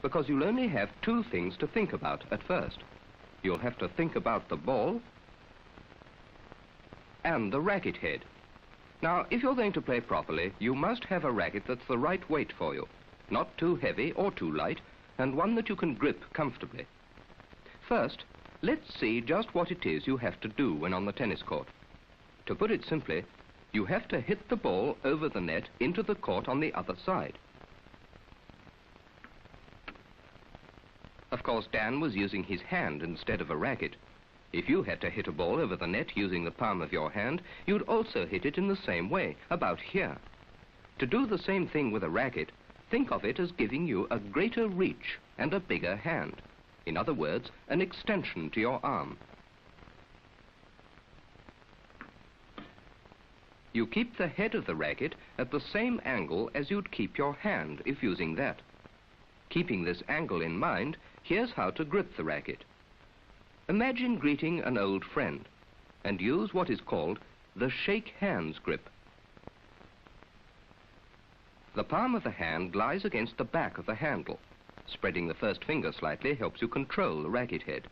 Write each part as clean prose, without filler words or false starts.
because you'll only have two things to think about at first. You'll have to think about the ball and the racket head. Now, if you're going to play properly, you must have a racket that's the right weight for you, not too heavy or too light, and one that you can grip comfortably. First, let's see just what it is you have to do when on the tennis court. To put it simply, you have to hit the ball over the net into the court on the other side. Of course, Dan was using his hand instead of a racket. If you had to hit a ball over the net using the palm of your hand, you'd also hit it in the same way, about here. To do the same thing with a racket, think of it as giving you a greater reach and a bigger hand. In other words, an extension to your arm. You keep the head of the racket at the same angle as you'd keep your hand if using that. Keeping this angle in mind, here's how to grip the racket. Imagine greeting an old friend and use what is called the shake hands grip. The palm of the hand lies against the back of the handle. Spreading the first finger slightly helps you control the racket head.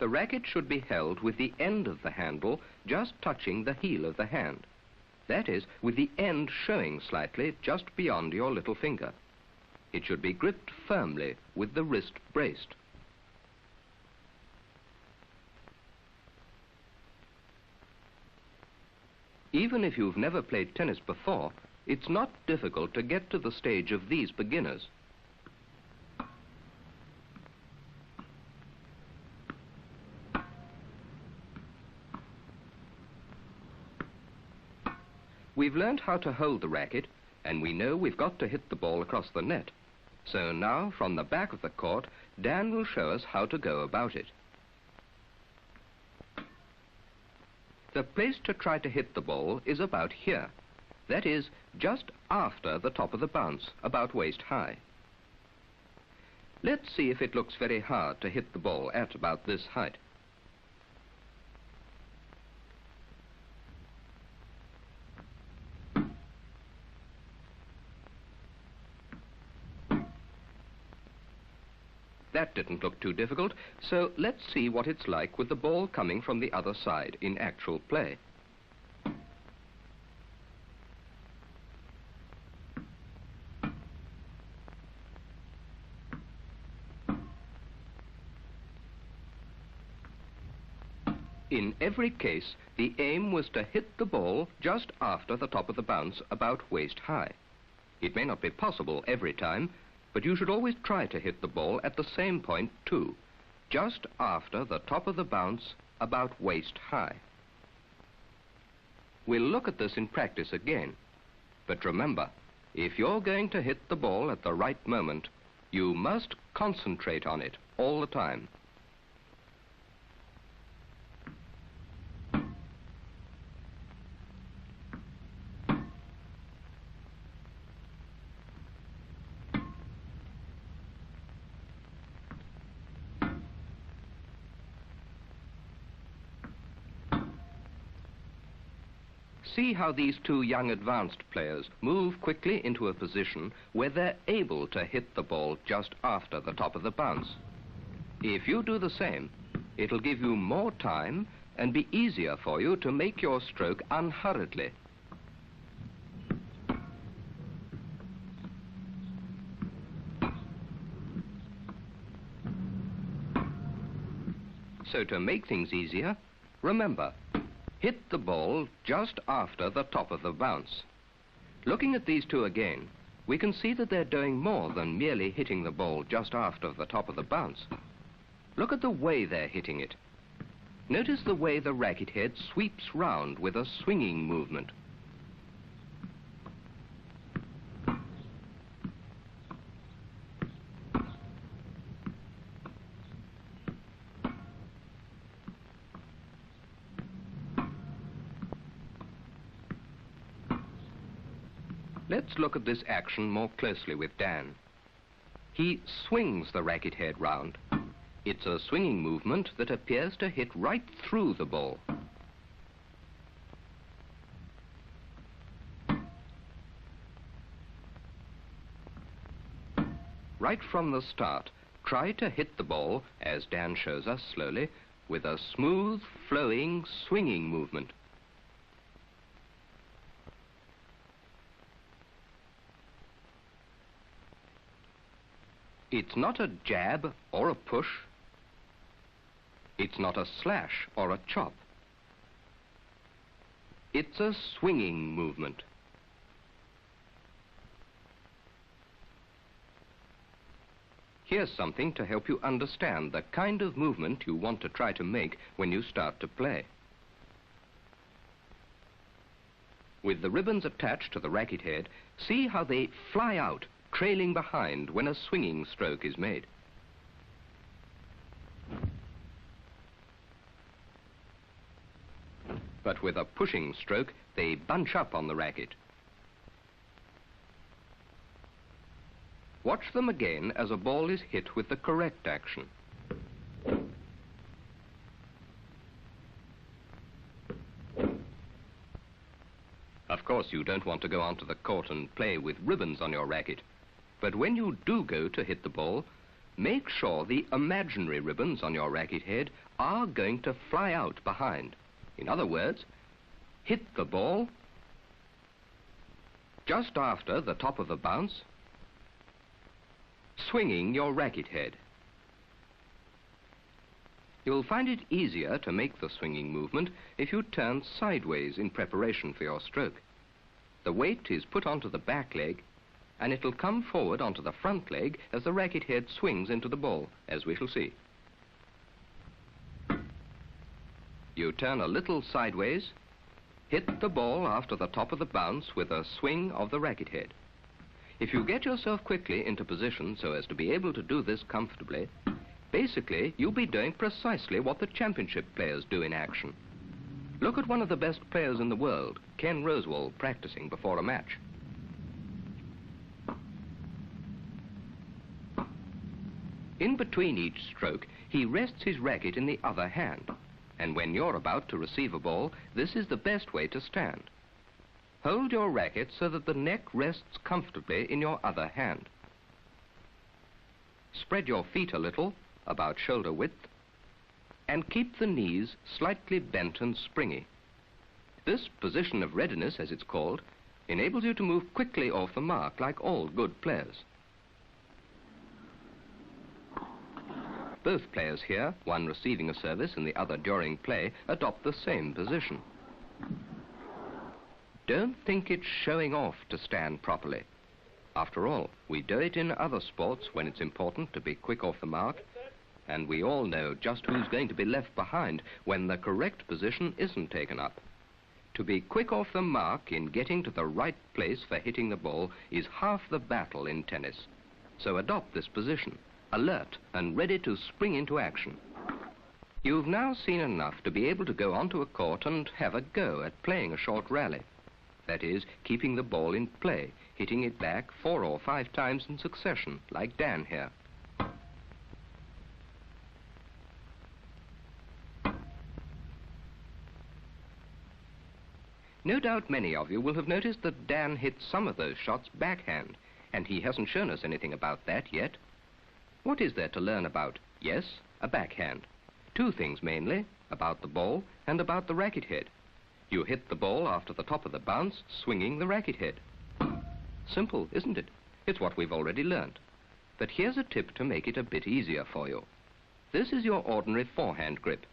The racket should be held with the end of the handle just touching the heel of the hand. That is, with the end showing slightly just beyond your little finger. It should be gripped firmly with the wrist braced. Even if you've never played tennis before, it's not difficult to get to the stage of these beginners. We've learned how to hold the racket, and we know we've got to hit the ball across the net. So now, from the back of the court, Dan will show us how to go about it. The place to try to hit the ball is about here. That is, just after the top of the bounce, about waist high. Let's see if it looks very hard to hit the ball at about this height. That didn't look too difficult, so let's see what it's like with the ball coming from the other side in actual play. In every case, the aim was to hit the ball just after the top of the bounce, about waist high. It may not be possible every time, but you should always try to hit the ball at the same point too, just after the top of the bounce, about waist high. We'll look at this in practice again, but remember, if you're going to hit the ball at the right moment, you must concentrate on it all the time. See how these two young advanced players move quickly into a position where they're able to hit the ball just after the top of the bounce. If you do the same, it'll give you more time and be easier for you to make your stroke unhurriedly. So to make things easier, remember, hit the ball just after the top of the bounce. Looking at these two again, we can see that they're doing more than merely hitting the ball just after the top of the bounce. Look at the way they're hitting it. Notice the way the racket head sweeps round with a swinging movement. Let's look at this action more closely with Dan. He swings the racket head round. It's a swinging movement that appears to hit right through the ball. Right from the start, try to hit the ball, as Dan shows us slowly, with a smooth, flowing, swinging movement. It's not a jab or a push. It's not a slash or a chop. It's a swinging movement. Here's something to help you understand the kind of movement you want to try to make when you start to play. With the ribbons attached to the racket head, see how they fly out, trailing behind when a swinging stroke is made. But with a pushing stroke, they bunch up on the racket. Watch them again as a ball is hit with the correct action. Of course, you don't want to go onto the court and play with ribbons on your racket. But when you do go to hit the ball, make sure the imaginary ribbons on your racket head are going to fly out behind. In other words, hit the ball just after the top of the bounce, swinging your racket head. You'll find it easier to make the swinging movement if you turn sideways in preparation for your stroke. The weight is put onto the back leg, and it'll come forward onto the front leg as the racket head swings into the ball, as we shall see. You turn a little sideways, hit the ball after the top of the bounce with a swing of the racket head. If you get yourself quickly into position so as to be able to do this comfortably, basically you'll be doing precisely what the championship players do in action. Look at one of the best players in the world, Ken Rosewall, practicing before a match. In between each stroke, he rests his racket in the other hand. And when you're about to receive a ball, this is the best way to stand. Hold your racket so that the neck rests comfortably in your other hand. Spread your feet a little, about shoulder width, and keep the knees slightly bent and springy. This position of readiness, as it's called, enables you to move quickly off the mark like all good players. Both players here, one receiving a service and the other during play, adopt the same position. Don't think it's showing off to stand properly. After all, we do it in other sports when it's important to be quick off the mark, and we all know just who's going to be left behind when the correct position isn't taken up. To be quick off the mark in getting to the right place for hitting the ball is half the battle in tennis. So adopt this position, alert and ready to spring into action. You've now seen enough to be able to go onto a court and have a go at playing a short rally. That is, keeping the ball in play, hitting it back 4 or 5 times in succession, like Dan here. No doubt many of you will have noticed that Dan hit some of those shots backhand, and he hasn't shown us anything about that yet. What is there to learn about? Yes, a backhand. 2 things mainly, about the ball and about the racket head. You hit the ball after the top of the bounce, swinging the racket head. Simple, isn't it? It's what we've already learned. But here's a tip to make it a bit easier for you. This is your ordinary forehand grip.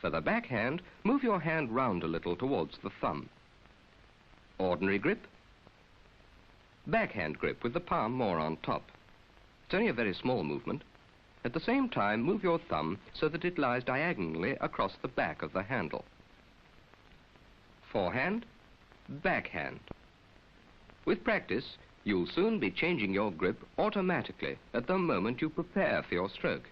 For the backhand, move your hand round a little towards the thumb. Ordinary grip. Backhand grip with the palm more on top. It's only a very small movement. At the same time, move your thumb so that it lies diagonally across the back of the handle. Forehand, backhand. With practice, you'll soon be changing your grip automatically at the moment you prepare for your stroke.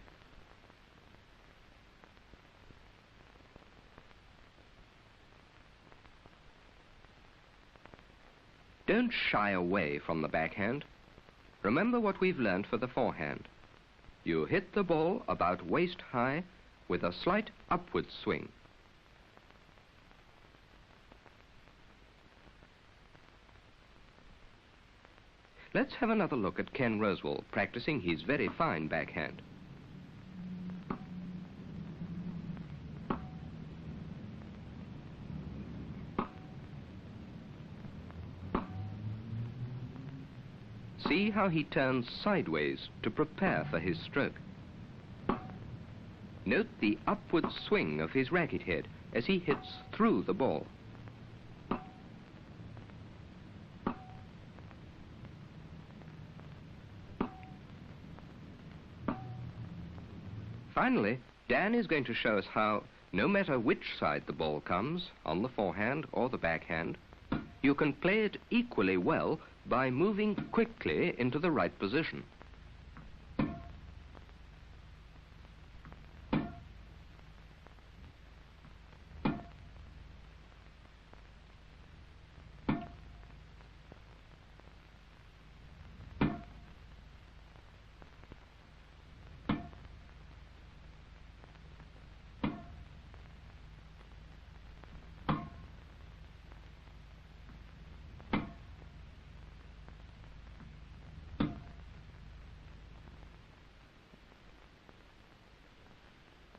Don't shy away from the backhand. Remember what we've learned for the forehand. You hit the ball about waist high with a slight upward swing. Let's have another look at Ken Rosewall practicing his very fine backhand. See how he turns sideways to prepare for his stroke. Note the upward swing of his racket head as he hits through the ball. Finally, Dan is going to show us how, no matter which side the ball comes, on the forehand or the backhand, you can play it equally well by moving quickly into the right position.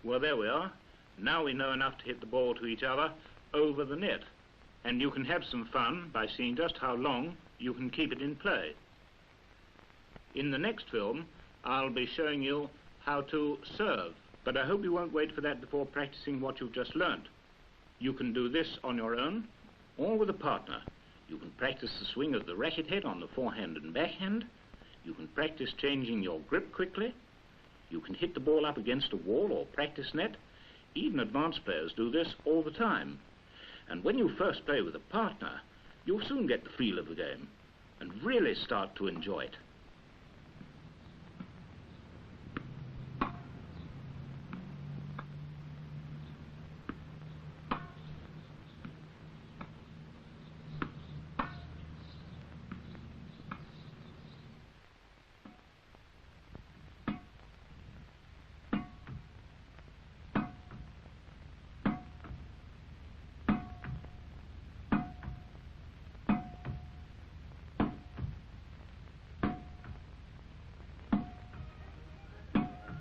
Well, there we are. Now we know enough to hit the ball to each other over the net. And you can have some fun by seeing just how long you can keep it in play. In the next film, I'll be showing you how to serve. But I hope you won't wait for that before practicing what you've just learnt. You can do this on your own or with a partner. You can practice the swing of the racket head on the forehand and backhand. You can practice changing your grip quickly. You can hit the ball up against a wall or practice net. Even advanced players do this all the time. And when you first play with a partner, you'll soon get the feel of the game and really start to enjoy it.